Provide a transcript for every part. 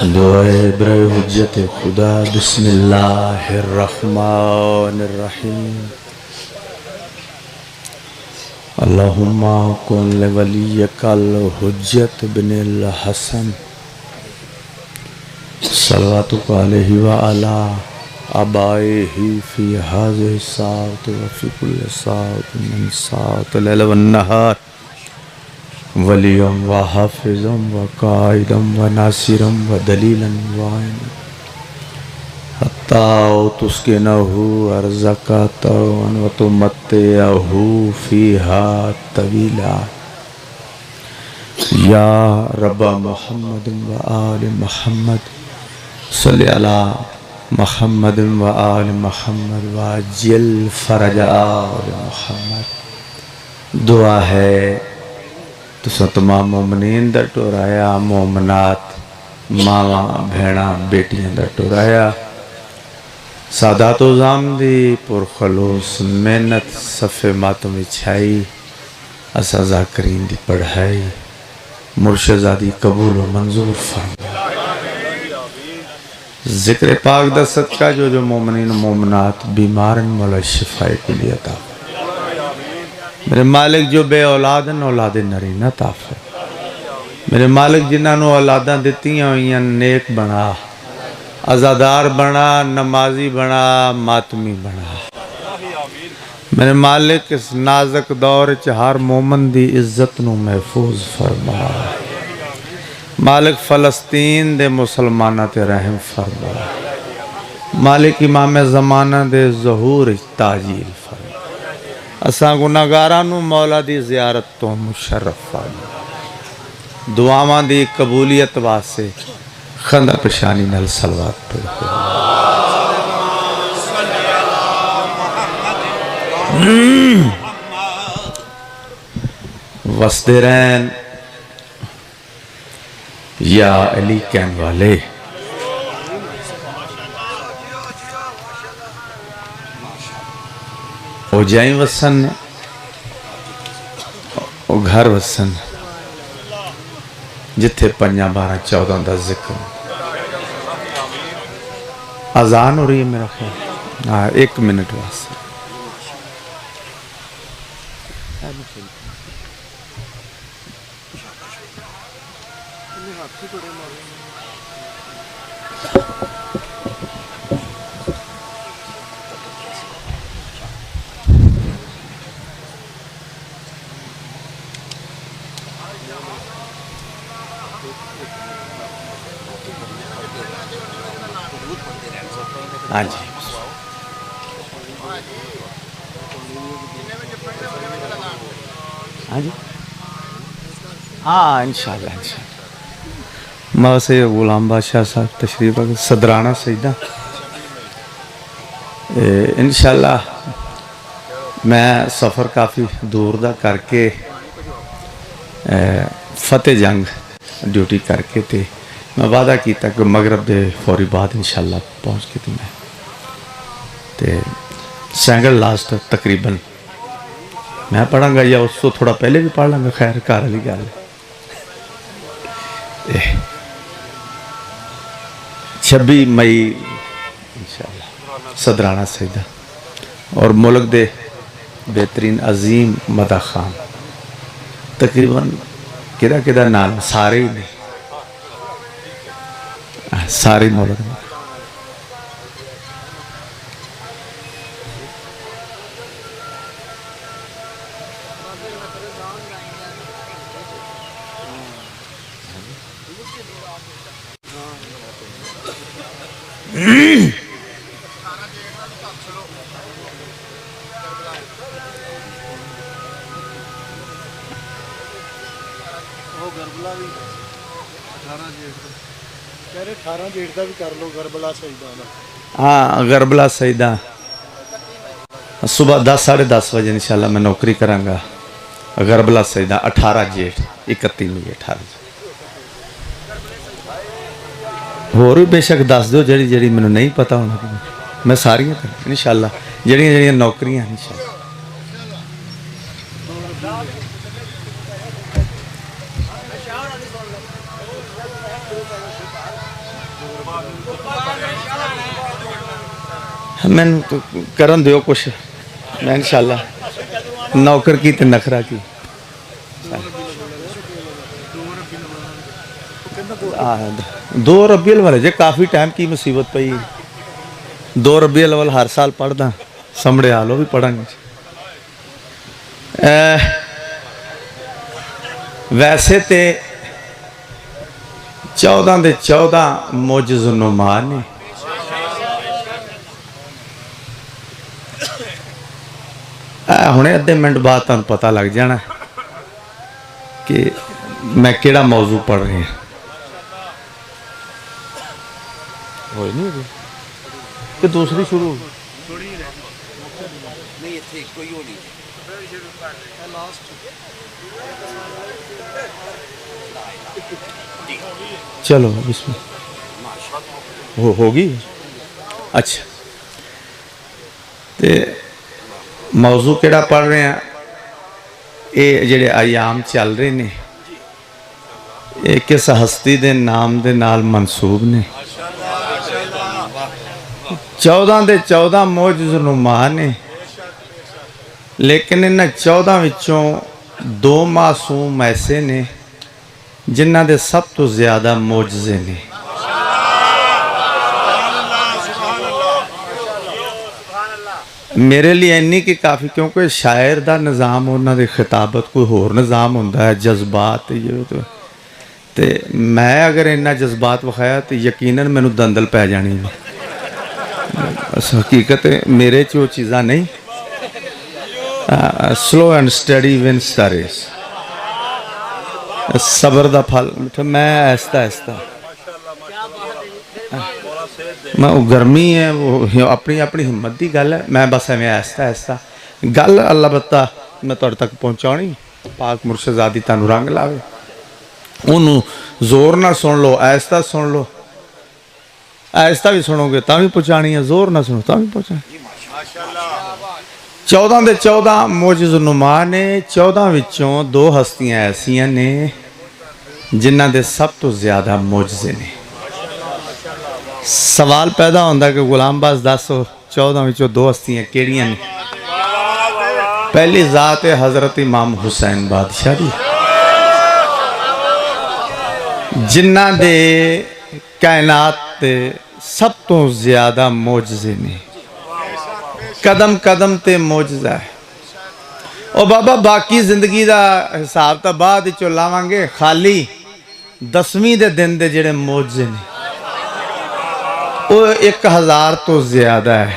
दुआए बरे हुज्जत खुदा बिस्मिल्लाहिर्रहमानिर्रहीम। अल्लाहुम्मा कुन लिवलियकल हुज्जत बिनिल हसन सल्लल्लाहु अलैहि व अला आबाइही फी हाज़िहि साअत व फी कुल्लि साअत मिन साअत लैल व नहार वलियम व हाफिज़म व काइदम व नासिरम व दलीलन व आइन हत्ता तुस्किनहु अर्ज़क़तन व तुमत्तिअहु फ़ीहा तवीला। या रब्ब मुहम्मद व आल मुहम्मद सल्लि अला मुहम्मद व आल मुहम्मद व अज्जिल फ़रज आल मुहम्मद। दुआ है तुसा तमाम मोमिनीन दा टुराया, मोमनात मावा भेड़ा बेटियां दा टुराया, सादातो ज़ामदी पुरखलूस मेहनत सफ़े मातम विछाई, असा ज़ाकरीन दी पढ़ाई मुर्शदादी कबूल व मंजूर फरमा। ज़िक्र पाक दा सदका जो जो मोमिनीन मोमनात बीमारन मौला शिफाए कुली अता। मेरे मालिक जो बे औलादन औलाद नरीना ताफ़। मेरे मालिक जिन्होंने औलादा दित्तियां हुई नेक बना, आज़ादार बना, नमाजी बना, मातमी बना। मेरे मालिक इस नाजक दौर च हर मोमन दी इज्जत नू महफूज फरमा। मालिक फ़लस्तीन दे मुसलमाना ते रहम फरमा। मालिक इमाम ज़माना दे ज़हूर ताजील फरमा। असा गुनाहगारां नू मौला दी ज़ियारत तो मुशर्रफ फरमा। दुआवां दी कबूलियत वास्ते खंदा पेशानी नाल सलवात पढ़ो। वसदे रहन या अली कहन वाले। ओ जाई वसन, ओ घर वसन जिथे 5, 12, 14 का जिक्र। अजान हो रही है मेरा ख्याल। हाँ, 1 मिनट वास्ते। हाँ जी, हाँ जी, हाँ इंशाल्लाह इंशाल्लाह। मैं से गुलाम बादशाह साहब तशरीफ रख सदराना सजदा इंशाल्लाह। मैं सफ़र काफ़ी दूर दा करके फतेह जंग ड्यूटी करके ते मैं वादा किया कि मगरब के फौरी बाद इंशाल्लाह पहुँच के मैं ते सैंगल लास्ट तकरीबन मैं पढ़ांगा या उस तो थोड़ा पहले भी पढ़ लाँगा। खैर घर वाली गल 26 मई इंशाल्लाह सदराना सजदा और मुल्क दे बेहतरीन अजीम मदा खान तकरीबन किदा नाम सारे ही नहीं, सारे मुल्क हाँ गरबला सईदा सुबह 10, साढ़े 10 बजे इंशाल्लाह मैं नौकरी करांगा। गरबला सईदा 18 जेठ 31 मई 18 होर भी बेशक दस दो जी जी मैंने नहीं पता होना मैं सारियां इंशाल्लाह जड़ियां नौकरियां इंशाल्लाह। मैनू तो करन दियो कुछ, मैं इंशाल्लाह नौकर की ते नखरा की। दो रबी अव्वल जे काफ़ी टाइम की मुसीबत पई। 2 रबी अव्वल हर साल पढ़दा, समड़े आलो भी पढ़ांगे। वैसे तो 14 दे 14 मोजिज़ नुमा ने। हुणे अद्धे मिनट बाद तुहानूं पता लग जाना कि मैं केड़ा मौजू पढ़ रहा। हो नहीं अभी कि दूसरी शुरू चलो इसमें होगी। अच्छा ते मौजू केड़ा पढ़ रहे हैं? ये जेड़े अयाम चल रहे ने ये किस हस्ती दे नाम दे नाल मंसूब ने। 14 दे 14 मोजिज़ नुमा ने, लेकिन इन्हां 14 विचों 2 मासूम ऐसे ने जिन्हां दे सब तो ज़्यादा मोजिज़े ने। मेरे लिए इन्नी की काफ़ी, क्योंकि शायर का निज़ाम उन्होंने खिताबत कोई होर निज़ाम होंदा है, जज्बात ये तो मैं अगर इन्ना जज्बात विखाया तो यकीनन मैनू दंदल पै जानी है। हकीकत मेरे च वो चीज़ां नहीं। Slow and steady wins the race. सबर का फल मैं ऐसा ऐसा मैं वो गर्मी है, वो अपनी अपनी हिम्मत की गल है। मैं बस एवं ऐसा ऐसा गल अल्लाह बत्ता मैं तुहाडे तक पहुँचानी। पाक मुर्शदादी तुहानू रंग लावे, उन्होंने जोर ना सुन लो, ऐसा सुन लो। ऐसा भी सुनोगे तो भी पहुँचानी है, जोर ना सुनो तो भी पहुँचानी। 14 दे 14 मोजिज़ नुमा ने। 14 विचों 2 हस्तियां ऐसियां ने जिन्हां दे सब तो ज़्यादा मोजिज़े ने। सवाल पैदा होता कि गुलाम बास दसो 14 विचों 2 हस्तियां केड़ियां ने? पहली ज़ात है हज़रत इमाम हुसैन बादशाह दी, जिन्हां दे कायनात ते सब तो ज़्यादा मोजिज़े ने। कदम कदम ते मोजिज़ा है। और बाबा बाकी जिंदगी का हिसाब तो बाद चो लावांगे, खाली 10वीं दे दिन दे जेड़े मोजिज़े ने वो 1000 तो ज़्यादा है।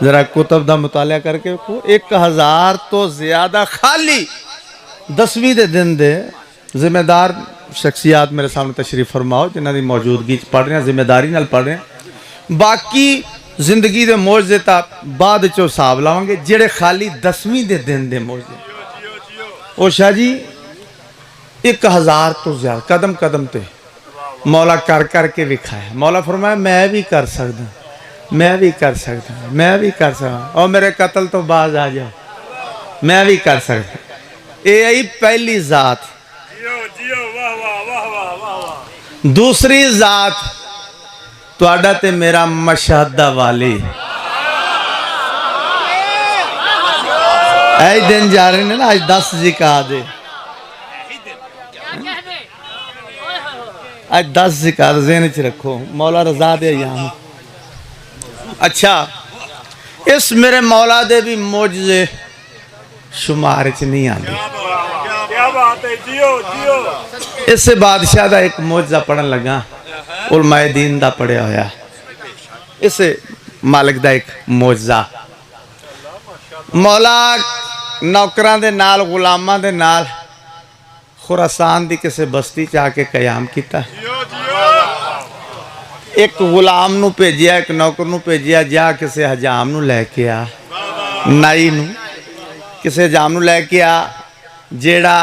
जरा कुतब का मुताला करके देखो, 1000 तो ज़्यादा खाली 10वीं दे दिन दे। जिम्मेदार शख्सियात मेरे सामने तशरीफ फरमाओ जिन्हों की मौजूदगी पढ़ रहे हैं, जिम्मेदारी नाल पढ़ रहे हैं। बाकी जिंदगी के मोजे तो बाद चो हिसाब लावांगे, जेड़े खाली 10वीं दे दिन दे मोजे ओ शाह जी 1000 तो ज्यादा कदम कदम ते मौला कर करके विखाया। मौला फरमाया मैं भी कर सकदा, मैं भी कर सकदा, मैं भी कर सकदा। और मेरे कत्ल तो बाज आ जाओ, मैं भी कर सकदा। ये आई पहली जात। दूसरी जात तुहाडा ते मेरा मशहदा वाली। ऐ दिन जा रहे ने ना, आज 10 ज़िकादे, आज 10 ज़िकादे ज़हन च रखो। मौला रजा दे अयाम। अच्छा इस मेरे मौला दे भी मोजज़े शुमार च नहीं आते। इस बादशाह का एक मोजा पढ़न लगा, उलमाए दीन का पढ़िया होया। इस मालिक का एक मोजा मौला नौकरां दे नाल गुलामां दे नाल खुरासान दी किसी बस्ती च आके कयाम किया। एक गुलाम नू भेजिया, एक नौकर नू भेजिया, जा किसी हजाम नू लैके आ, नाई नू किसी हजाम नू लैके आ, जेड़ा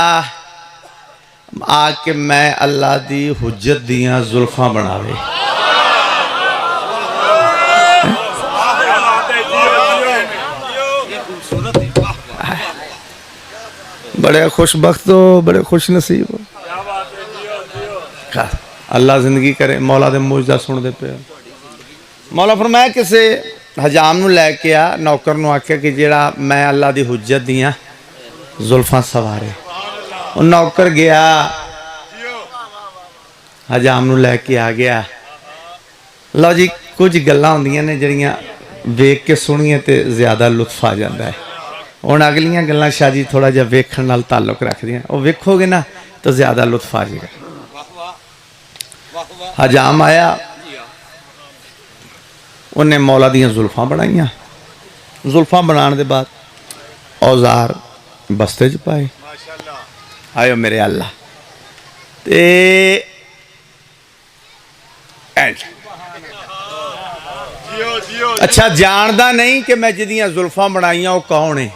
आके मैं अल्लाह दी हुज्जत दियां जुल्फां बनावे। बड़े खुशबख्त हो, बड़े खुश नसीब हो। अल्लाह जिंदगी करे। मौला दे मौजदा सुनते पे। मौला फरमाया किसी हजाम नूं लैके आ, नौकर नूं आख्या कि जेड़ा मैं अल्लाह दी हुज्जत दियां जुल्फां सवारे। वो नौकर गया हजाम नूं लैके आ गया। लो जी कुछ गल्लां हुंदियां ने जड़ियां वेख के सुनिए तो ज़्यादा लुत्फ आ जाता है। हुण अगलियां गल्लां शाह जी थोड़ा जिहा वेखण नाल ताल्लुक रखदियां, वो वेखोगे ना तो ज़्यादा लुत्फ आ जाएगा। हजाम आया, उन्हें मौला दियां जुल्फां बनाइया। जुल्फां बनाने के बाद औजार बस्ते च पाए। आयो मेरे अल्लाह ते अच्छा जानदा नहीं कि मैं जिदियां जुल्फां बनाइया वो कौन है।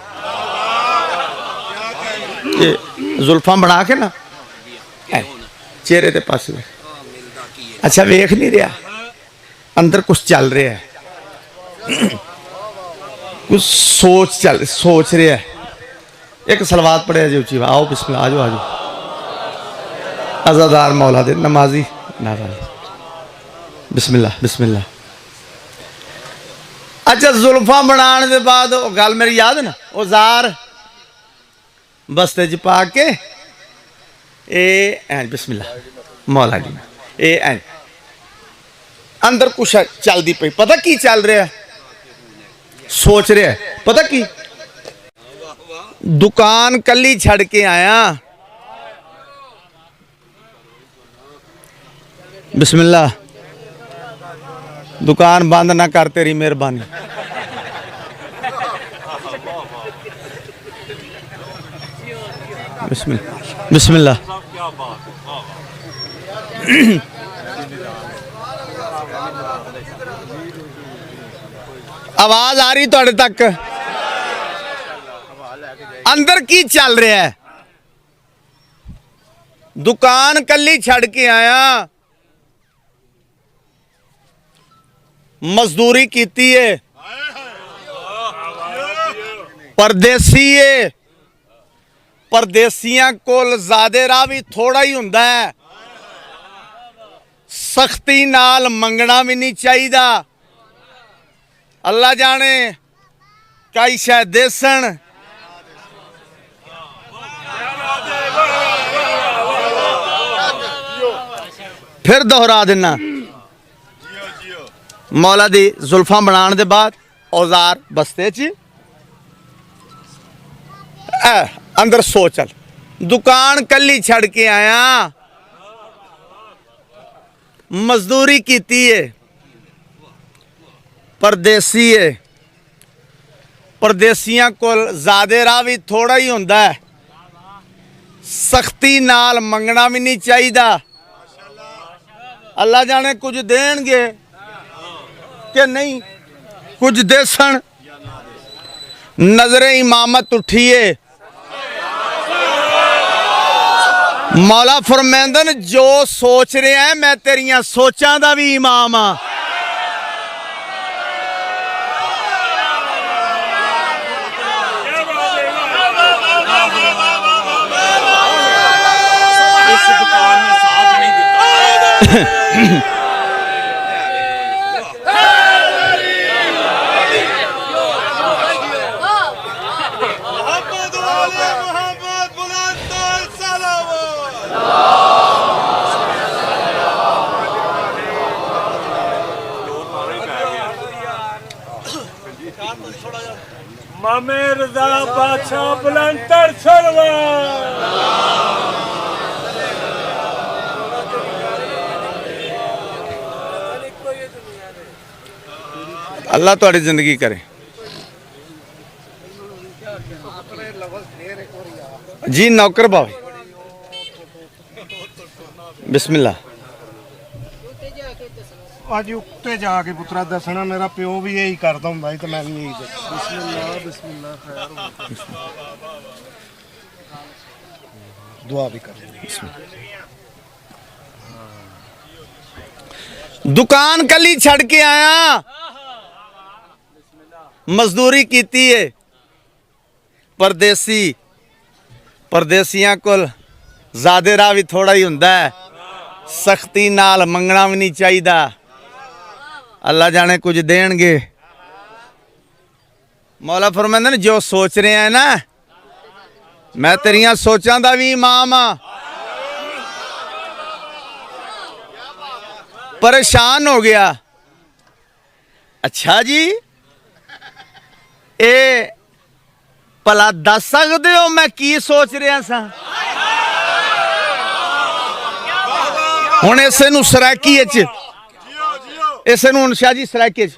जुल्फां बना के ना चेहरे के पास अच्छा वेख नहीं रहा, अंदर कुछ चल रहा है, कुछ सोच रहा है। एक सलवात पढ़े जी उची, आओ बिस्मिल्लाह, आ जाओ आ जाओ। अज़ादार मौला दे नमाजी नाराज, बिस्मिल्लाह बिस्मिल्लाह। अच्छा जुल्फा बनाने के बाद गल मेरी याद है ना, औजार बस्ते च पा के बिस्मिल्लाह मौला जी अंदर कुछ चलती पई। पता की चल रहा है, सोच रहा है। पता की दुकान कली छड़ के आया, बिस्मिल्लाह दुकान बंद ना कर, तेरी मेहरबानी। बिस्मिल्लाह बिस्मिल्लाह। आवाज आ रही थोड़े तक? अंदर की चल रहा है? दुकान कली छड़ के आया, मजदूरी कीती है, परदेसी है। परदेसियां कोल ज़्यादा राह भी थोड़ा ही हुंदा है, सख्ती नाल मंगना भी नहीं चाहिदा। अल्लाह जाने कई शायद देसन। फिर दोहरा देना, मौला दी जुल्फां बनाने के बाद औजार बस्ते च अंदर सोचल। दुकान कली छड़ के आया, मजदूरी कीती है, परदेसी है। परदेसियां कोल ज़्यादा राह भी थोड़ा ही हुंदा है, सख्ती नाल मंगना भी नहीं चाहिदा। अल्लाह जाने कुछ देणगे कि नहीं, कुछ देसन। नजरे इमामत उठिए, मौला फरमांदन जो सोच रहा है मैं तेरियां सोचां दा भी इमाम हाँ। इस दुकान ने साथ नहीं दिता। मामे रज़ा बादशाह बुलंदर सरवर। अल्लाह तुहाडी जिंदगी करे जी। नौकर बाबे बिस्मिल्लाह। अज उत्ते जाके पुत्रा दसना, मेरा प्यो भी यही करता हूँ तो मैं भी यही बिस्मिल्लाह बिस्मिल्लाह खैर दुआ भी कर। दुकान कली छड़ के आया, मजदूरी कीती है, परदेसी। परदेसियां कोल ज़्यादा राह भी थोड़ा ही हुंदा है, सख्ती नाल मंगना भी नहीं चाहिए। अल्लाह जाने कुछ देणगे। मौला फरमांदे ने जो सोच रहे हैं ना, मैं तेरिया सोचां दा भी इमाम हाँ। परेशान हो गया। अच्छा जी, ए भला दस सकते हो मैं की सोच रहा सा? हुण इसे नूं सराकी च, इसे नूं शाह जी सराकी च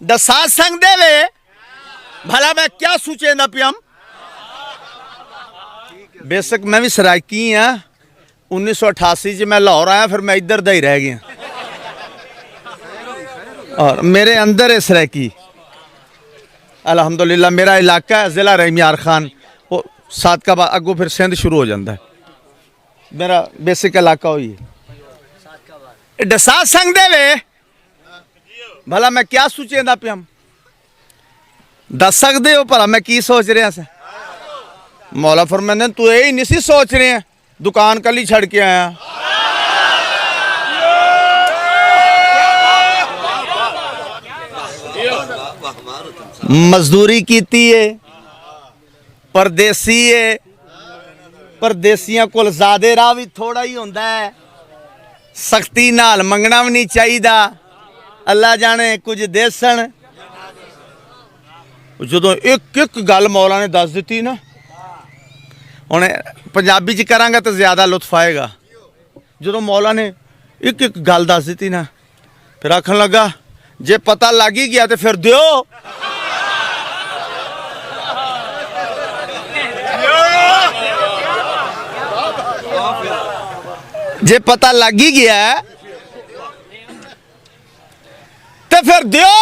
दसा सकदे वे भला मैं क्या सोचेंदा पिया? बेशक मैं भी सराकी हाँ। 1988 च मैं लाहौर आया, फिर मैं इधर दा ही रह गया और मेरे अंदर है सराकी। अल्हम्दुलिल्लाह मेरा इलाका है जिला रहीमयार खान, वो सात का बाद अगू फिर सिंध शुरू हो जाता है। मेरा बेसिक इलाका हुई है। दसा सकदे वे भला मैं क्या सोचेंदा पिया? दस सकते हो भला मैं की सोच रहा सा? मौला फरमांदे तू यही नहीं सी सोच रहे हैं, दुकान कल ही छड़ के आया। मजदूरी कीती है, परदेसी है, परदेसियां कोल ज़्यादा राह भी थोड़ा ही होंदा है। सख्ती नाल मंगना भी नहीं चाहिए। अल्लाह जाने कुछ देसन। जो एक एक गल मौला ने दस दी ना, हुण पंजाबी च करांगा तो ज़्यादा लुत्फ आएगा। जो मौला ने एक एक गल दस दी ना, फिर आखन लगा जे पता लग ही गया तो फिर दियो। जे पता लग ही गया तो फिर दियो।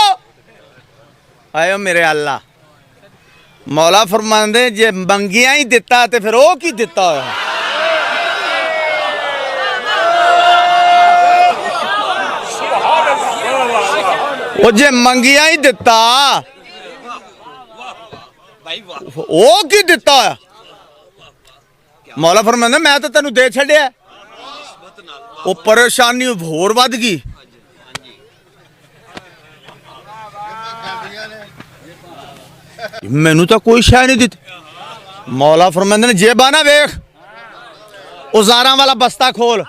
आयो मेरे अल्लाह। मौला फरमांदे जे मंगिया ही दिता तो फिर वो की दिता होया? वो जे मंगिया ही दिता वो की दिता होया? मौला फरमांदे मैं तो तेनू दे छड़िया। वो परेशानी होर वध गई। मैनू तो कोई शह नहीं दी। मौला फरमांदे ने जेबा ना वेख, औजारां वाला बस्ता खोल।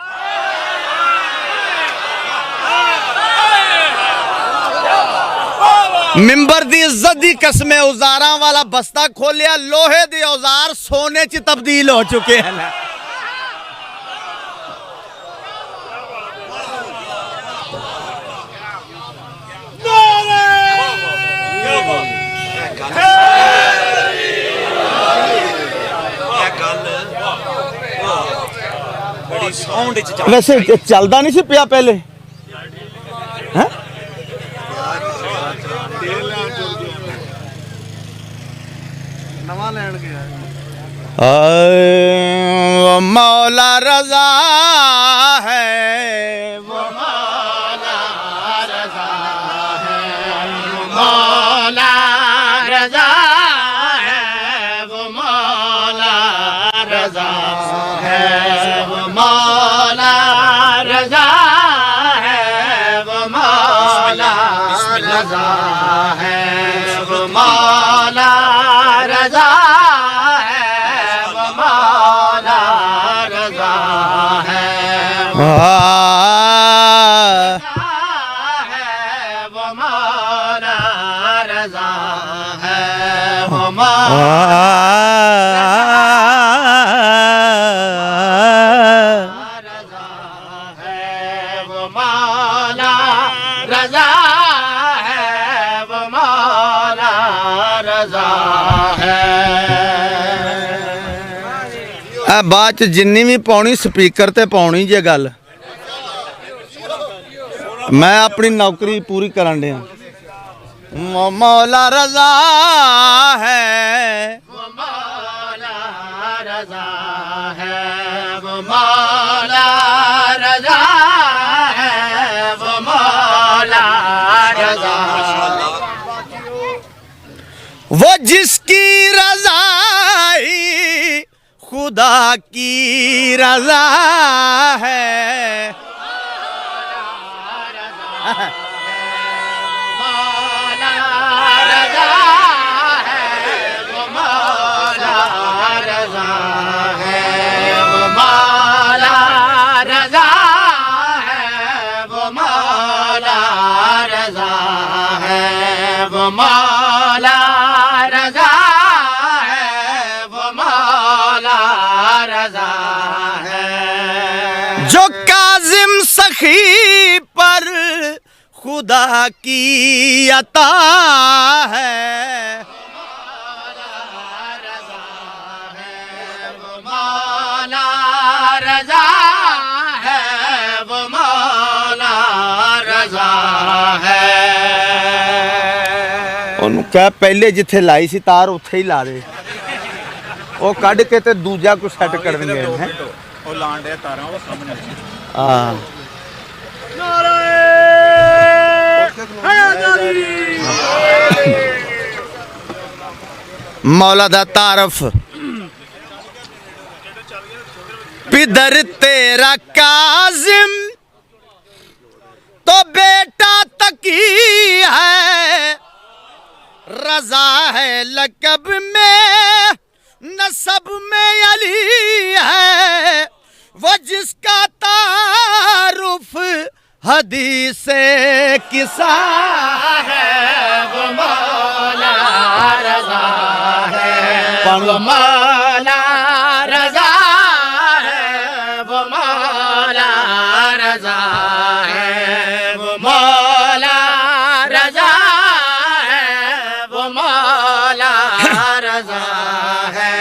मिंबर दी इज्जत दी कसम, औजारां वाला बस्ता खोलिया। लोहे दे औजार सोने च तब्दील हो चुके हैं। वैसे चलता नहीं सी पिया पहले है? नवा लैन गया मौला रजा है, वो मौला रजा है, मौला रजा है, वो मौला रजा है, वो मौला रजा है, वो मौला रजा है, वो मौला रजा है, वो मौला रजा है, वो मौला रजा है, वो बाद च जिन्नी भी पाउनी स्पीकर ते पाउनी जे गल। मैं अपनी नौकरी पूरी करन दिया। मौला रजा है, वो मौला रजा है, वो मौला रजा है, वो मौला रजा। वो जिसकी रज़ाई खुदा की रजा है, मौला रज़ा है वो मौला रज़ा है जो काजिम सखी पर खुदा की अता है मौला रज़ा है वो मौला रज़ा है ਉਹਨੂੰ ਕਹਿ ਪਹਿਲੇ ਜਿੱਥੇ ਲਾਈ ਸੀ ਤਾਰ ਉੱਥੇ ਹੀ ਲਾ ਦੇ ਉਹ ਕੱਢ ਕੇ ਤੇ ਦੂਜਾ ਕੁ ਸੈੱਟ ਕਰਨਗੇ ਹੈ ਉਹ ਲਾਣ ਦੇ ਤਾਰਾਂ ਉਹ ਸਾਹਮਣੇ ਹਾਂ मौला दा तारफ पिदर तेरा काजिम तो बेटा तकी है रजा है लकब में नसब में अली है वो जिसका तारुफ हदीस किसा है वो मौला रज़ा है वो मौला रज़ा है वो मौला रज़ा है वो मौला रज़ा है वो मौला रज़ा है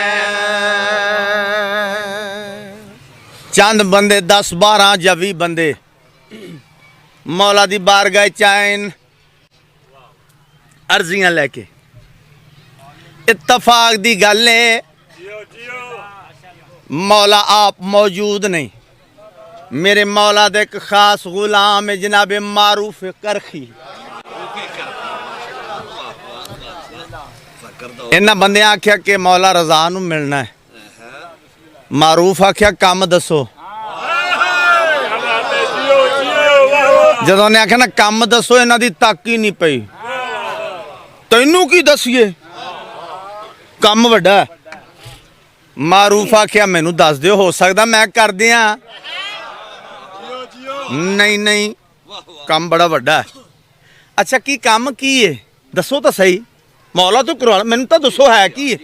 चंद बंदे 10 12 ਜਾਂ 20 ਬੰਦੇ मौला दी बारगाह चाइन अर्जियां लेके इत्तफाक दी गल है मौला आप मौजूद नहीं मेरे मौला दे एक खास गुलाम है जनाब मारूफ करखी इन्हां बंदे आख्या कि मौला रज़ा नूं मिलना है मारूफ आख्या काम दसो ਜਦੋਂ ਨੇ ਆਖਿਆ ਨਾ ਕੰਮ ਦੱਸੋ ਇਹਨਾਂ ਦੀ ਤੱਕ ਹੀ ਨਹੀਂ ਪਈ ਤੈਨੂੰ ਕੀ ਦਸੀਏ ਕੰਮ ਵੱਡਾ ਮਾਰੂਫ ਆਖਿਆ ਮੈਨੂੰ ਦੱਸ ਦਿਓ ਹੋ ਸਕਦਾ ਮੈਂ ਕਰ ਦਿਆਂ ਨਹੀਂ ਨਹੀਂ ਕੰਮ ਬੜਾ ਵੱਡਾ ਅੱਛਾ ਕੀ ਕੰਮ ਕੀ ਹੈ ਦੱਸੋ ਤਾਂ ਸਹੀ ਮੌਲਾ ਤੋਂ ਕਰਵਾ ਮੈਨੂੰ ਤਾਂ ਦੱਸੋ ਹੈ ਕੀ ਹੈ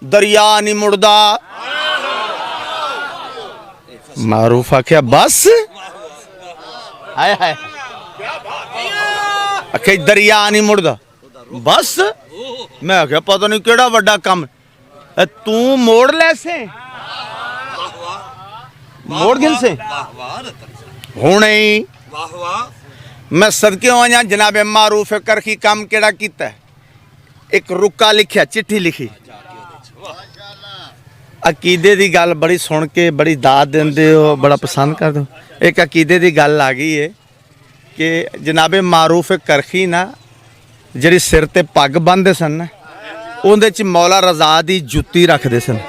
ਦਰਿਆ ਨਹੀਂ ਮੁੜਦਾ ਮਾਰੂਫ ਆਖਿਆ ਬਸ हाय हाय अखे दरिया नहीं मुड़दा बस मैं आख्या पता नहीं केड़ा वड्डा काम तू मोड़ ले से मोड़ गिल से हुणे ही मैं सदके आया जनाब मारूफ करखी काम केड़ा कीता है एक रुका लिखिया चिट्ठी लिखी अकीदे दी गल बड़ी सुन के बड़ी दाद देंदे हो बड़ा पसंद कर दो एक अकीदे की गल आ गई है कि जनाबे मारूफ करखी ना जी सिर ते पग बन्नदे सन ना उहदे च मौला रज़ा दी जुत्ती रखते सन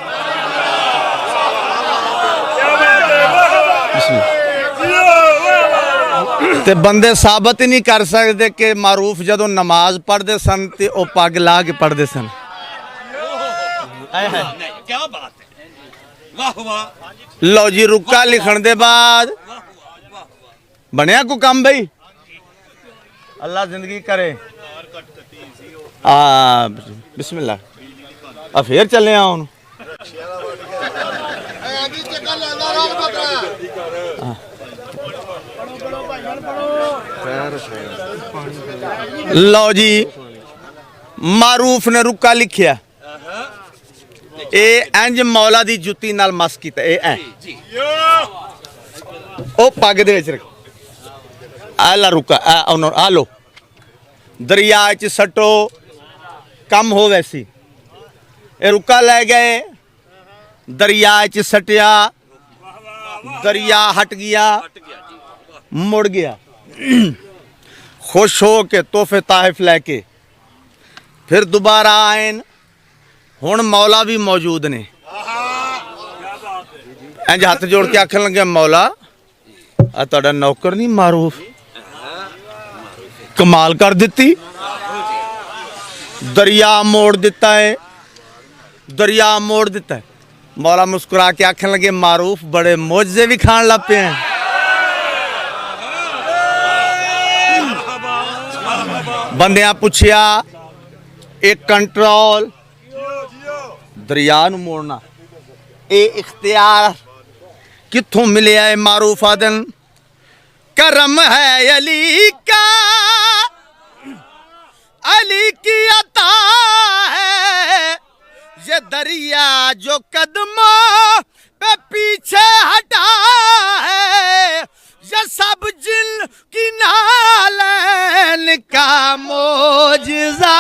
ते बंदे साबित ही नहीं कर सकते कि मारूफ जदों नमाज पढ़ते सन ते ओ पग ला के पढ़ते सन क्या बात है वाह वाह लो जी रुका लिखण दे बाद बनया को काम भाई अल्लाह जिंदगी करे बिस्मिल्लाह फिर चले हुन लो जी मारूफ ने रुका लिखिया इंज मौला दी जुत्ती नाल मस कीता ओ पग दे विच रख आला रुका आ लो दरिया च सटो कम हो वैसी ए रुका ले गए दरिया च सटिया दरिया हट गया मुड़ गया खुश हो के तोहफे ताहिफ लेके फिर दोबारा आए हुण मौला भी मौजूद ने इंज हाथ जोड़ के आखन लगे मौला आ तुहाडा नौकर नहीं मारूफ कमाल कर दी, दरिया मोड़ दिता है, दरिया मोड़ दिता है। मौला मुस्कुरा के आखन लगे मारूफ बड़े मौजे भी खान लग पे हैं। बंदियां पूछया एक कंट्रोल दरिया नू मोड़ना ए इख्तियार कित्थों मिले है? मारूफ आदन करम है अली का, अली की अता है ये दरिया जो कदमों पे पीछे हटा है, ये सब जिन की नालन का मोजिज़ा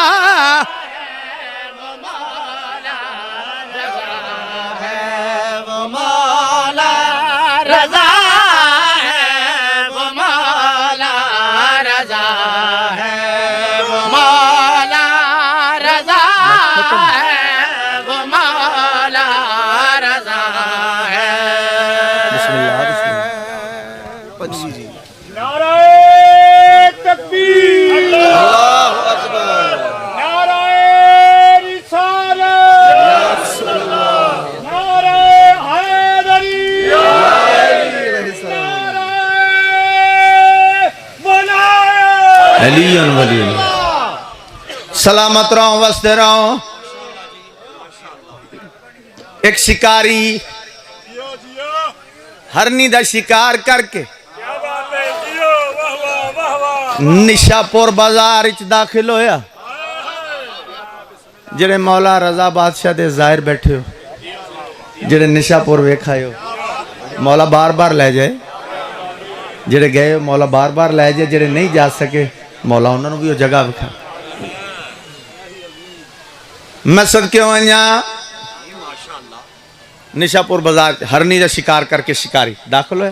सलामत रहो वसते रहो। एक शिकारी हरनी दा शिकार करके निशापुर बाजार च दाखिल होया। जेड़े मौला रजा बादशाह दे जाहिर बैठे हो, जेड़े निशापुर वेखायो मौला बार बार ले जाए, जेड़े गए मौला बार बार ले जाए, जेड़े नहीं जा सके मौला उन्होंने भी वो जगह विखा। मैं सदके वञा निशापुर बाजार हरनी का शिकार करके शिकारी दाखिल है।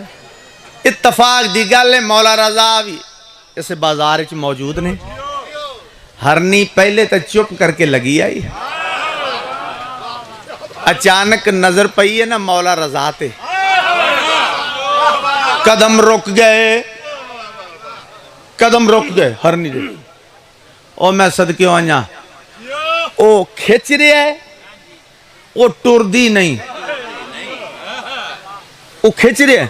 इत्तफाक दी गल है मौला रजा भी इस बाजार च मौजूद ने। हरनी पहले तो चुप करके लगी आई, अचानक नजर पई है ना मौला रजा ते, कदम रुक गए, कदम रुक गए हरनी दे। ओ मैं सदके वञा ओ खिंच रहा है, वो टुरदी नहीं, वो खिंच रहा है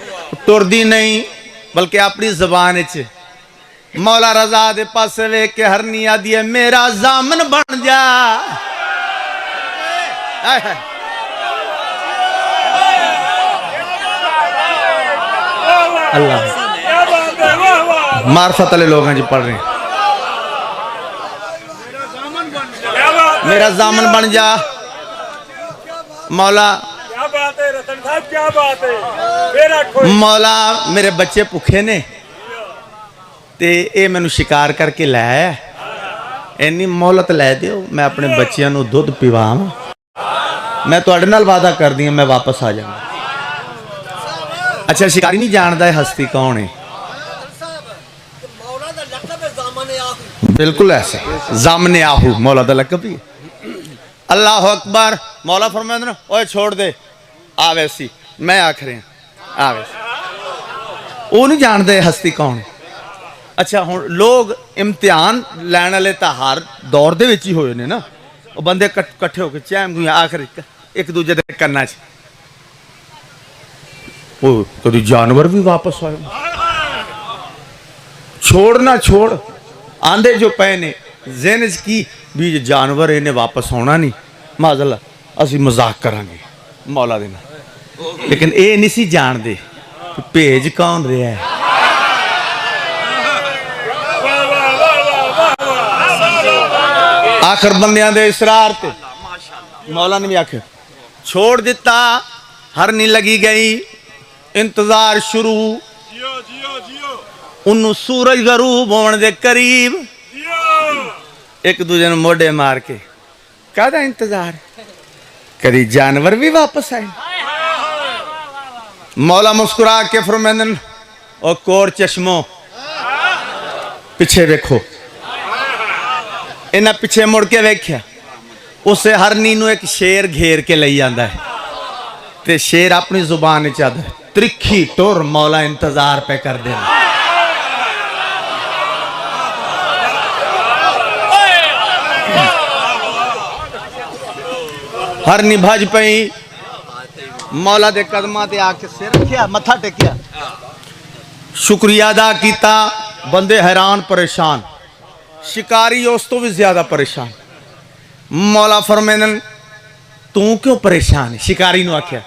टुरदी नहीं, बल्कि अपनी जबान च मौला रजा दे पास वे के हरनी आदि है मेरा जामन बन जा। अल्लाह मार्फत वाले लोग हैं जो पढ़ रहे हैं, मेरा जामन बन जा। मौला क्या बात है रतन साहब, क्या बात है? मेरा कोई मौला मेरे बच्चे भुखे ने ते ये मैनू शिकार करके लै आया, इन्नी मोहलत लै दिओ मैं अपने बच्चों को दुध पिवावां, मैं तुहाडे नाल वादा कर दी मैं वापस आ जाऊंगा। अच्छा शिकारी नहीं जानता है हस्ती कौन है? बिल्कुल ऐसे जामने आहू मौला दा लकब ही। अल्लाह अकबर। मौला फरमाते ना ओए छोड़ दे आवे सी, मैं आखरे आवे सी। वो नहीं जानते हस्ती कौन है। अच्छा हुण लोग इम्तिहान लैण वाले तो हर दौर दे विच ही होए ने ना, वो बंदे कट्ठे होकर चैम गुई आखिर एक दूजे दे कन्ना च वो कभी जानवर भी वापस आए, छोड़ ना छोड़ आंधे जो पे ने ज़हन च की भी जानवर इन्हें वापस आना नहीं, माजल्ला असी मजाक करांगे मौला दे नाल, लेकिन ये नहीं सी जानते भेज कौन रहा है। आखिर बंदियां दे इसरार ते मौला ने भी आखिर छोड़ दिता, हरनी लगी गई, इंतजार शुरू। उन्नू सूरज गरूब होने दे करीब एक दूजे ने मोढ़े मार के कहदा इंतजार, कभी जानवर भी वापस आए। मौला मुस्कुरा के फरमांदन ओ कोर चश्मो पिछे वेखो। इन्हें पिछे मुड़ के वेख्या, उसे हरनी नू एक शेर घेर के ले आंदा है ते शेर अपनी जुबान च आंदा त्रिखी टुर मौला इंतजार पे कर दे। हर निभज पई मौला दे कदमां ते आके सिर रखिया मत्था टेकिया शुक्रिया अदा किया बंदे हैरान परेशान शिकारी उस तो भी ज्यादा परेशान मौला फरमाने तू क्यों परेशान है शिकारी ने आख्या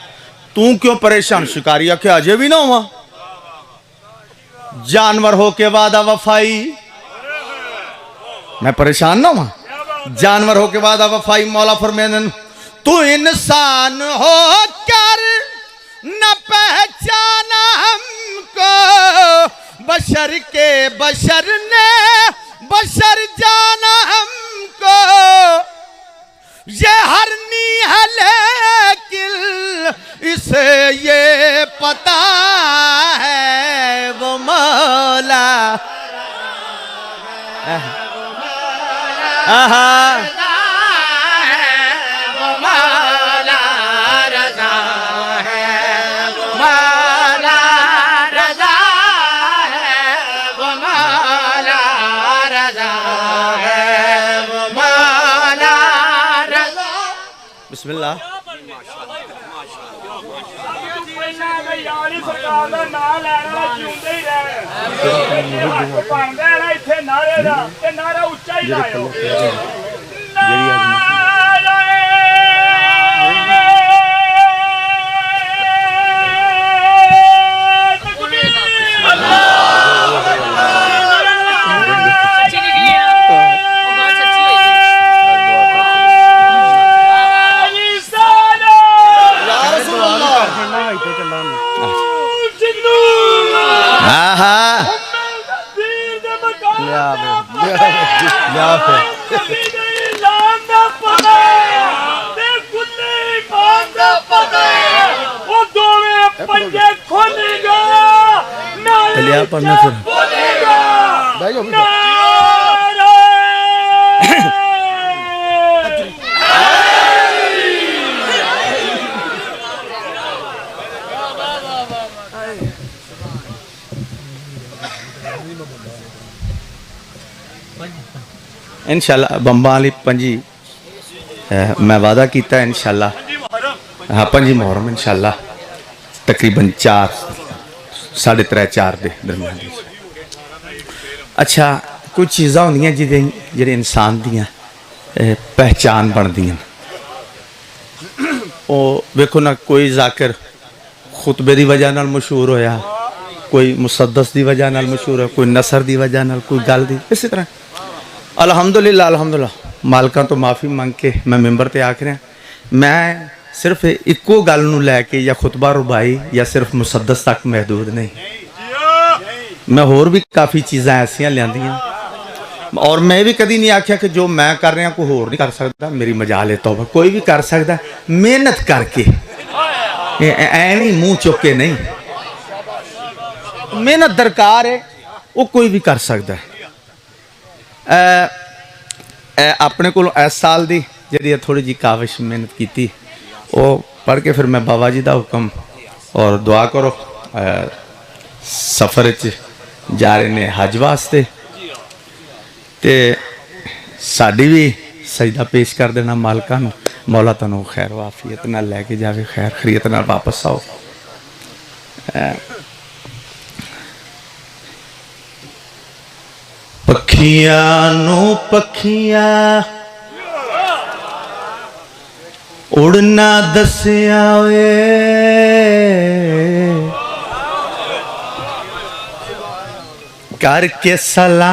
तू क्यों परेशान शिकारी आख्या अजे भी ना हुआ जानवर होके वादा वफाई मैं परेशान ना हुआ जानवर होके वादा वफाई मौला फरमाने तू इंसान हो कर न पहचाना हमको बशर के बशर ने बशर जाना हमको ये हरनी है लेकिन इसे ये पता है वो मौला बिस्मिल्लाह लिया पढ़ना फिर इंशाल्लाह बंबा वाली पंजी मैं वादा किया इंशाल्लाह हाँ पंजी मुहर्रम इंशाल्लाह तकरीबन 3:30-4 के दरम्यान। अच्छा कुछ चीज़ां होंदियां जिहड़े इंसान दियां पहचान बनदियां ओ वेखो ना कोई जाकिर खुतबे की वजह नाल मशहूर होया कोई मुसद्दस की वजह नाल मशहूर है कोई नसर की वजह नाल कोई गल दी इसी तरह अल्हम्दुलिल्लाह मालकां तो माफ़ी मंग के मैं मैंबर ते आख रहा मैं सिर्फ इक्को गल नूं लैके या खुतबा रुबाई या सिर्फ मुसद्दस तक महदूद नहीं मैं होर भी काफ़ी चीज़ां ऐसियां लियांदियां और मैं भी कभी नहीं आख्या कि जो मैं कर रहा कोई होर नहीं कर सकता मेरी मजाल है तौबा कोई भी कर सकता मेहनत करके ऐਵੇਂ मुँह चुक के नहीं मेहनत दरकार है वो कोई भी कर सकता है। अपने को इस साल की जी थोड़ी जी काविश मेहनत की वो पढ़ के फिर मैं बाबा जी का हुक्म और दुआ करो सफ़र जा रहे ने हज वास्ते ते साड़ी भी सजदा पेश कर देना मालका नूं मौला तनू खैर वाफियत नाल लैके जावे खैर खरीयत नाल वापस आओ। पखियां नूं पखियां उड़ना दसिया वे करके सलाम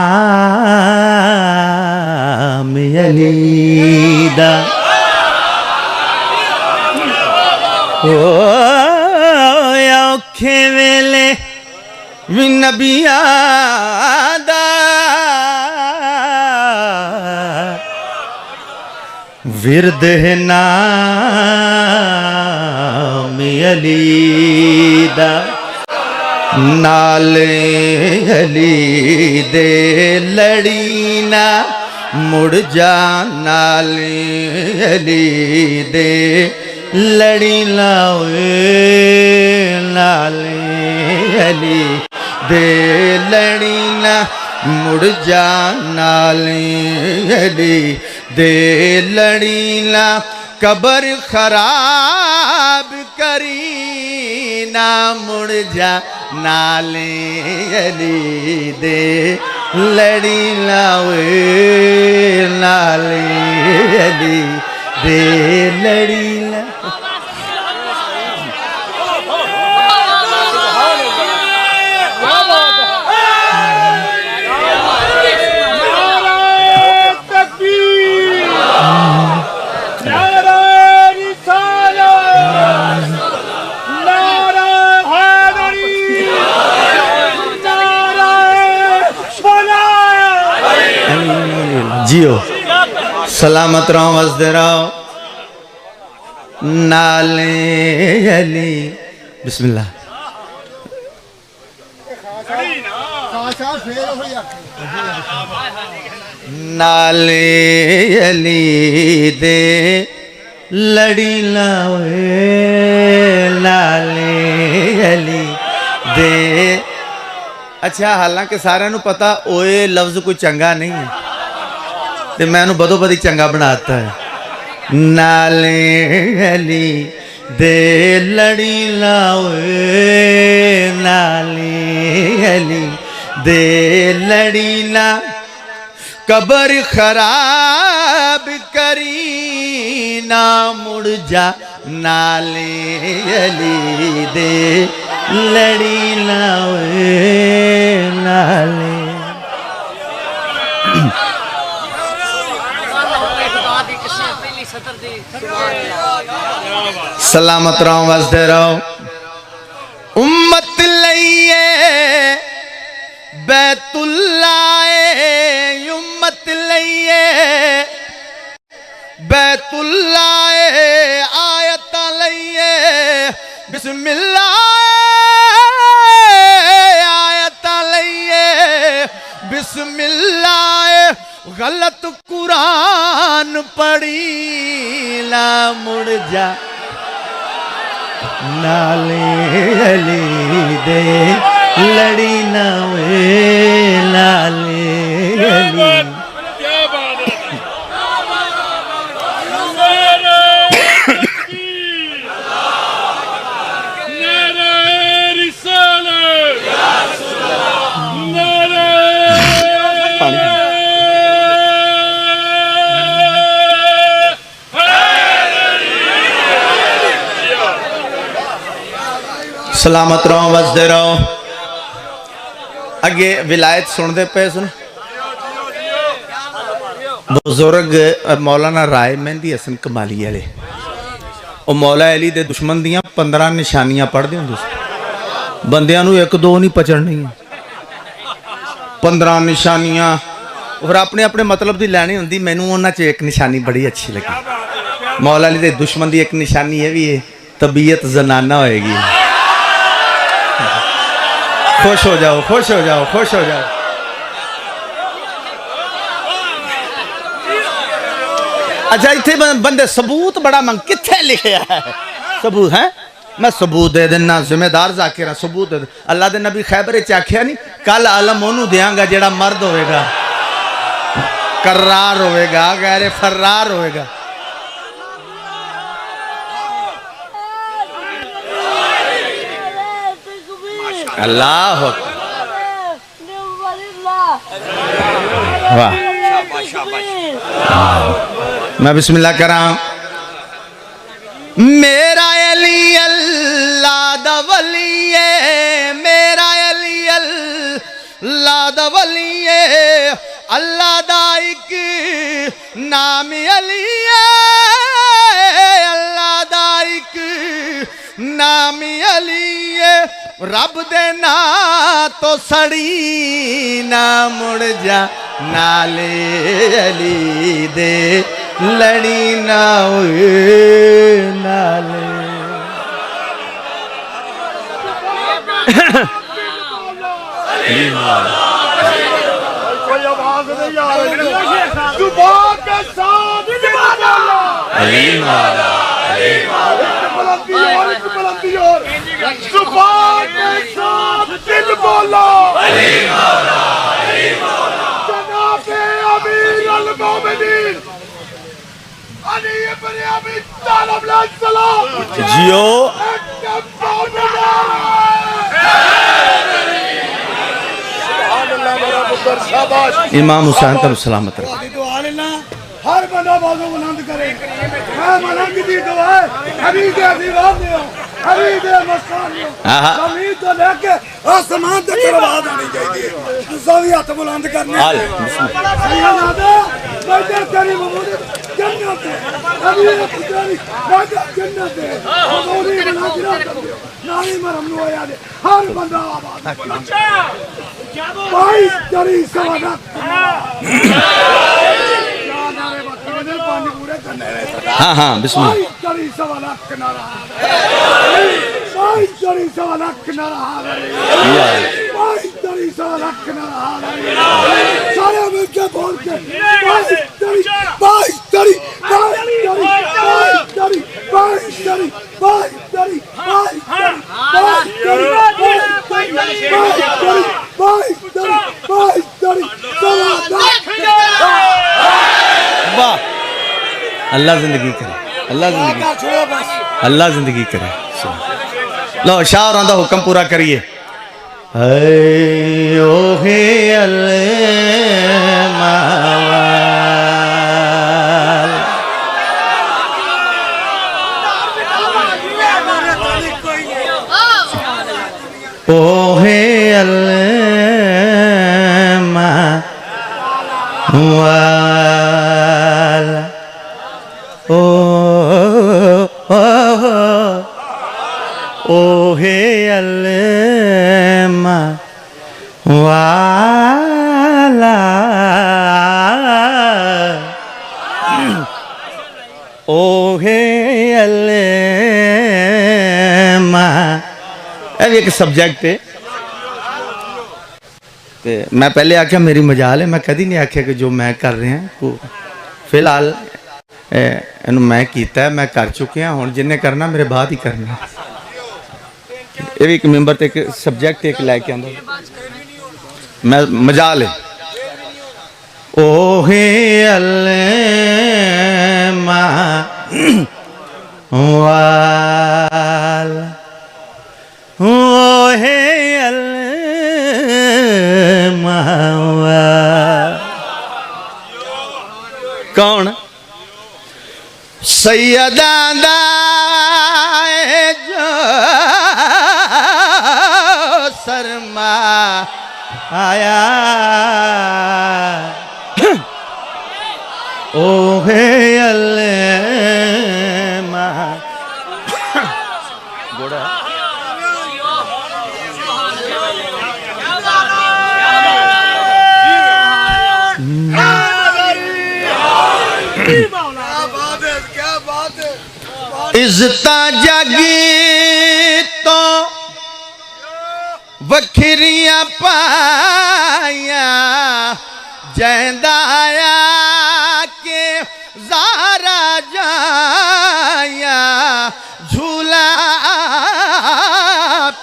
अली दा औखे वेले भी नबिया दा विरद है नाम अली दा नाल अली दे लड़ी ना मुड़ जा नाल अली दे लड़ी लाओ नाल अली दे लड़ी ना मुड़ जा नाल अली दे लड़ी ना कबर खराब करी ना मुड़ जा नाले अली दे लड़ी लावे नाले अली दे लड़ी ला जियो सलामत रहो वसदे रहो नाले अली बिस्मिल्लाह नाले अली दे लड़ी लावे नाले अली दे। अच्छा हालांकि सारे नू पता ओए लफ्ज कोई चंगा नहीं है ते मैनू बदो बदी चंगा बनाता है। नाले अली दे लड़ी लावे नाले अली दे लड़ी ला कबर खराब करी ना मुड़ जा नाले अली दे लड़ी लावे नाले। सलामत रहो वसदे रहो उम्मत लइए बैतुल्लाए उम्मत लइए बैतुल्लाए आयत लइए बिस्मिल्लाह आयत लइए बिस्मिल्लाह गलत कुरान पढ़ी ना मुड़ जा नाले अली दे लड़ी ना वे नाले अली। क्या बात है सलामत रहो वसदे रहो। अगे विलायत सुनते पे सुन बुजुर्ग मौलाना राय मेहंदी हसन कमाली वाले ਉਹ मौला अली दे दुश्मन दियां 15 निशानियां पढ़ते होंगे बंदियां नू एक दो नहीं पचड़नी 15 निशानियां और अपने अपने मतलब की लैनी होंगी। मैनू उन्हां च एक निशानी बड़ी अच्छी लगी मौला अली दे दुश्मन की एक निशानी है भी है तबीयत जनाना होएगी। खुश हो जाओ खुश हो जाओ खुश हो जाओ। अच्छा इतने बंदे सबूत बड़ा मंग किथे लिखा है सबूत है मैं सबूत दे देना जिम्मेदार जाकिर सबूत दे अल्लाह दे नबी खैबर च आख्या नहीं कल आलम ओनू देंगा जेड़ा मर्द होएगा करार होएगा गैर फरार होएगा। अल्लाह वाह मैं बिस्मिल्लाह करा मेरा अली अल्लाह दा वली है मेरा अली अल्लाह दा वली है अल्लाह दा एक नाम अली है अल्लाह दा एक नाम अली है रब दे ना तो सड़ी ना मुड़ जा नाले अली दे लड़ी ना नाले। कोई आवाज नहीं आ रही जुबान के साथ बुलंदी और जुबान के साथ दिल बोलो जनाबे अमीर अल मोमिनीन जियो इमाम हुसैन तब सलामत रहे। हर बंदा बाजू बुलंद करे। मैं मलंग दी दुआ है हरी दे दीवार दियो हरी दे मस्तान दियो जमीन तो लेके आसमान तक करवाद आनी चाहिए। सभी हाथ बुलंद करने सैयदादा बैठे तेरी ममूद जन्नत है अभी तेरी बैठे जन्नत है हजूरी बना दियो नानी मरम नु आया दे हर बंदा आवाज भाई तेरी सवादा हाँ हाँ बिस्मिल्लाह सारे मिलके बोल के वाह अल्लाह जिंदगी करे अल्लाह जिंदगी करे। लो शाह और आंदा हुक्म पूरा करिए। ओहे ओहे ओहे अल्लामा वाला ओहे अल्लामा एक सब्जेक्ट है ते मैं पहले आख्या मेरी मजाल है मैं कदी नहीं आख्या कि जो मैं कर रहा को फिलहाल इनू मैं कीता है मैं कर चुकिया हूँ जिन्हें करना मेरे बाद ही करना। ये भी एक मेंबर ते एक सब्जेक्ट एक लैके आंदा मैं मजाल है ओहे अल्लामा वाला ओहे अल्लामा कौन सैयदा जो शर्मा आया ओहे अल्लामा गोड़ा इज्जता जागी तो वखरिया पाया जैंदाया के ज़ारा जाया झूला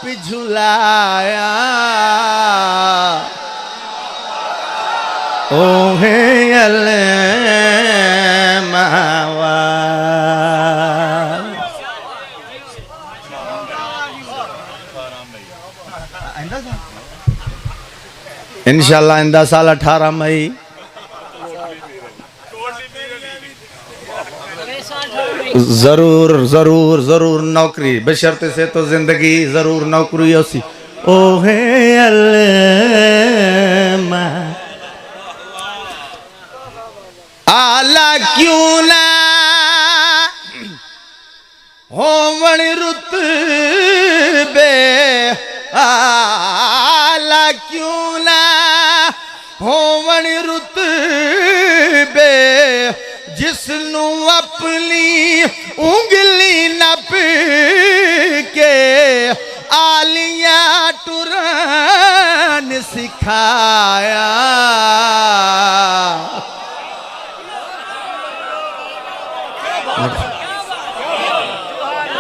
पिझुलाया ओहे अल्लामा इंशाल्लाह इंदा साल 18 मई जरूर जरूर जरूर नौकरी बशर्ते से तो जिंदगी जरूर नौकरी होसी ओहे अल्लामा आला क्यों ना होवण रुतबे आला क्यों ना होवण रुतबे जिसनू अपनी उंगली नप के आलियां टुरन सिखाया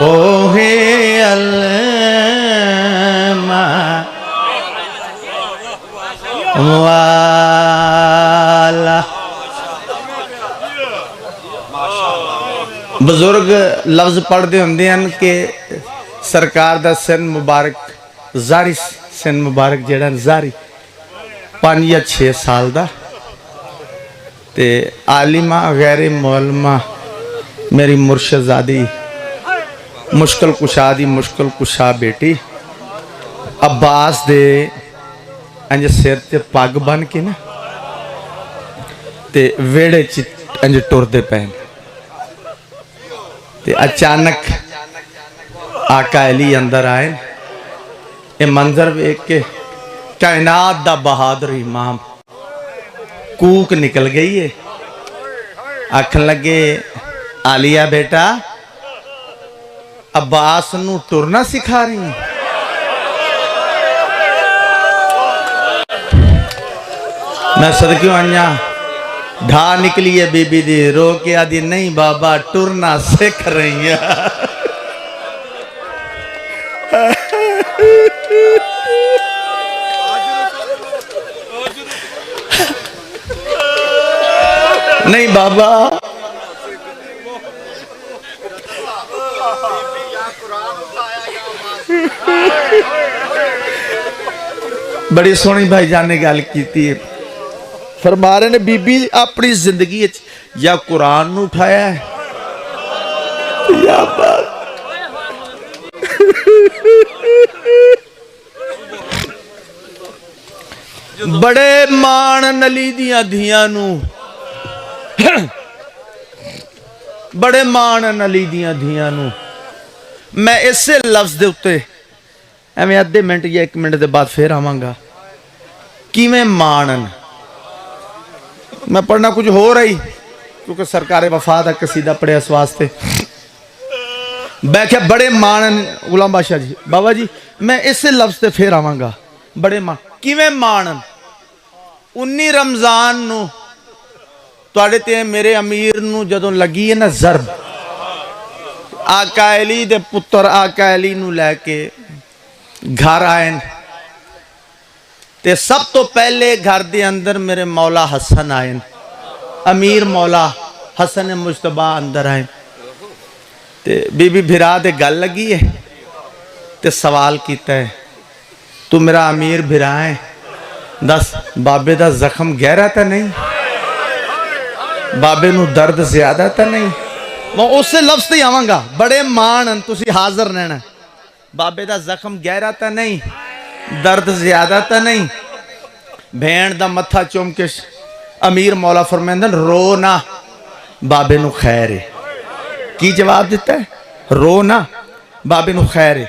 ओहे अल्लामा वाला बुजुर्ग लफ्ज पढ़ते होंगे हैं कि सरकार दा सिन मुबारक जारी सिन मुबारक जेड़ा जारी 5 या 6 साल दा ते आलिमा गैर मौलमा मेरी मुर्शदादी मुश्किल कुशा दी मुश्किल कुशा बेटी अब्बास दे अंज सिर ते पग बन के ना ते वेड़े च अंज टुरदे पे ते अचानक आका अली अंदर आए। ये मंजर वेख के कायनात दा बहादुर इमाम कूक निकल गई है। आखन लगे आलिया बेटा अब्बास नू टुरना सिखा रही है। मैं सदके आइया ढा निकली है बीबी दी रो के आदि नहीं बाबा टुरना सीख रही है। नहीं बाबा बड़ी सोहनी भाईजान ने गल की फरमा रहे ने बीबी अपनी जिंदगी या कुरान नू उठाया है या बड़े मान नली दियां धियां नू बड़े मान नली दियां धियां नू मैं इसे लफ्ज दे उत्ते एवं अद्धे मिनट या 1 मिनट के बाद फिर आवांगा किवें मानन। मैं पढ़ना कुछ हो रही क्योंकि सरकार वफा का कसीदा पढ़िया इस वास्ते मैं क्या बड़े मानन गुलाम बादशाह जी बाबा जी मैं इस लफ्ज से फिर आवांगा बड़े मान किवें मानन। 19 रमजान नू तुहाडे ते मेरे अमीर नू जदों लगी है ना जरब आका अली दे पुत्र आका अली नू लैके घर आए ते सब तो पहले घर दे अंदर मेरे मौला हसन आए अमीर मौला हसन मुश्तबा अंदर आए ते बीबी भिरा दे गल लगी है ते सवाल किया है तू मेरा अमीर भिरा है दस बाबे दा जख्म गहरा तो नहीं बाबे नू दर्द ज्यादा तो नहीं। मैं उस लफ्ज से आवांगा बड़े मान तुसी हाजिर रहना बाबे दा जख्म गहरा तो नहीं दर्द ज्यादा तो नहीं। भेड़ दा मत्था चुम के अमीर मौला फरमांदन रो ना बाबे नू खैर है। की जवाब दिता है रो ना बाबे नू खैर है।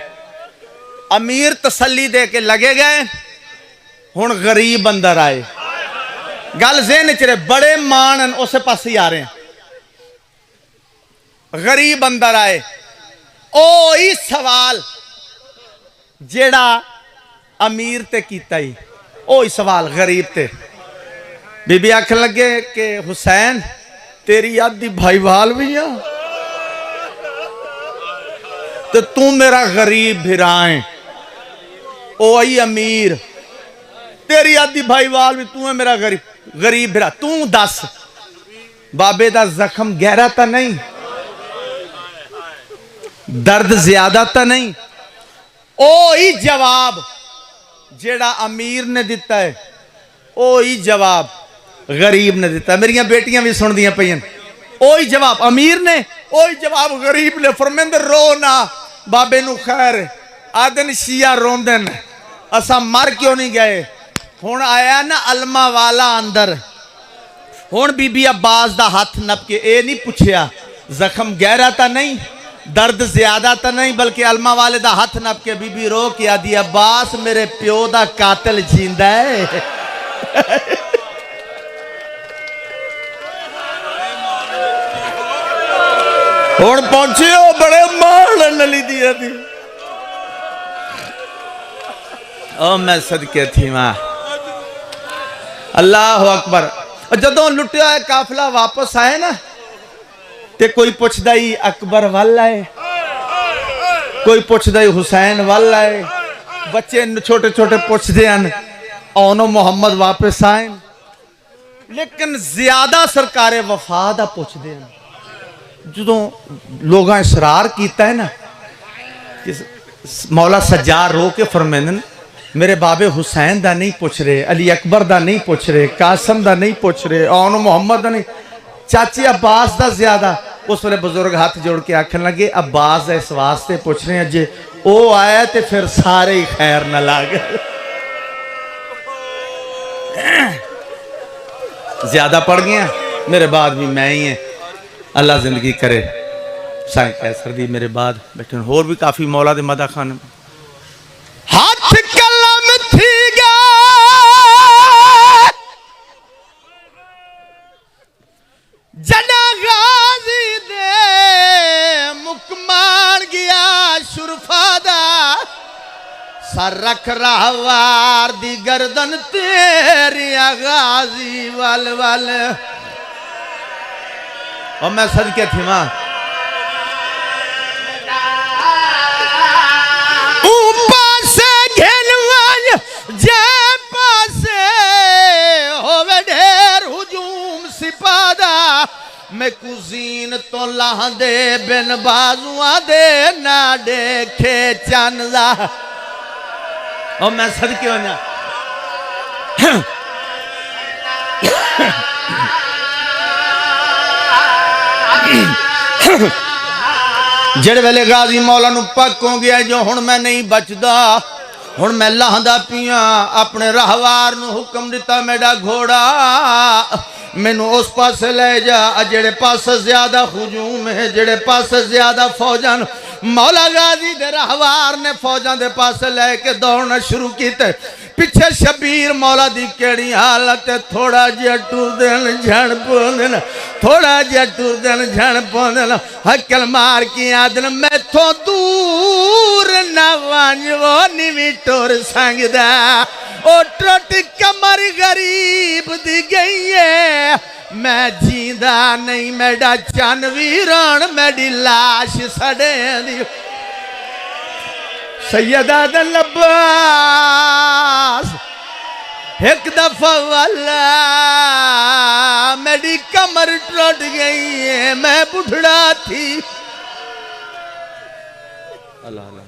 अमीर तसल्ली दे के लगे गए हुण गरीब अंदर आए गल ज़हन च रहे बड़े मान उस पासे आ रहे हैं। गरीब अंदर आए ओ ही सवाल जेड़ा अमीर ते कीता ही ओ ही सवाल गरीब ते। बीबी आखन लगे कि हुसैन तेरी आदि भाईवाल भी आ तो तू मेरा गरीब भिरा है ओ आई अमीर तेरी आदि भाईवाल भी तू है मेरा गरीब भिरा तू दस बाबे दा जख्म गहरा तो नहीं दर्द ज्यादा तो नहीं। ओ ही जवाब जेड़ा अमीर ने दिता है ओ ही जवाब गरीब ने दिता। मेरिया बेटियां भी सुन दियां पईयां ओ ही जवाब अमीर ने ओ ही जवाब गरीब ने। फरमांदे रो ना बाबे नू खैर आदन शिया रोंदन असा मर क्यों नहीं गए। हुण आया ना अलमा वाला अंदर हुण बीबी अब्बास दा हाथ नप के ए नहीं पूछया जख्म गहरा तो नहीं दर्द ज्यादा तो नहीं बल्कि अलमा वाले दा हाथ नप के बीबी रो के आदि अब्बास मेरे प्यो दा कातिल जींदा है। हुण पहुंचे हो बड़े मान नली दी ओ मैं सदके थी मां अल्लाह अकबर। जदों लुटिया काफिला वापस आए ना ते कोई पुछदा ही अकबर वाल आए कोई पुछदा ही हुसैन वाल आए बच्चे छोटे छोटे पुछदे हैं औनो मोहम्मद वापस आए लेकिन ज्यादा सरकारे वफा दा पुछदे हैं जो लोगों इसरार किया है ना कि मौला सज्जार रो के फरमांदे मेरे बाबे हुसैन दा नहीं पूछ रहे, अली अकबर दा नहीं पूछ रहे, कासम दा नहीं पूछ रहे, और मुहम्मद दा नहीं, चाची अब्बास दा ज्यादा। उस वे बुजुर्ग हाथ जोड़ के आखन लगे अब्बास इस वास्ते पूछ रहे हैं जे वो आया तो फिर सारे ही खैर न लग। ज्यादा पढ़ गया मेरे बाद भी मैं ही है, अल्लाह जिंदगी करे। साईं कैसर दी मेरे बाद बैठे होर भी काफ़ी मौला दे मदा खान हाथ कलम थी गया जना गाजी दे मुकमान गया शुरफादा सर रख रहवार दी गर्दन तेरी गाजी वाल वाल। और मैं सदके थी मां मैं कुजीन तो लाह दे बिन बाजुआ दे ना देखे चंदा। और मैं सदके होना जेड़े वेले गाजी मौला नू पक हो गया जो हुण मैं नहीं बचदा, हुण मैं लाहदा पिया अपने रहवार नू हुक्म दिता मेरा घोड़ा मैनू उस पास ले जा जेड़े पास ज्यादा हुजूम है, जेड़े पास ज्यादा फौजन। मौला गाजी दे रहवार ने फौजां दे पास लेके दौड़ना शुरू किते। पिछे शबीर मौला दी केड़ी हालत है, थोड़ा जिहा टुरदन झण पौंदन, थोड़ा जिहा टुरदन झण पौंदन। हकल मार के आदन मैथों दूर ना वंजो निवी टुर संगदा। ओ टुट कमर गरीब दी गई है, मैं जींदा नहीं मेरा चन वीरान मेरी लाश सड़े दी। सैयदा दल अब्बास एक दफा वाला मेरी कमर टूट गई है, मैं बुढ़ा थी। अल्लाह अल्लाह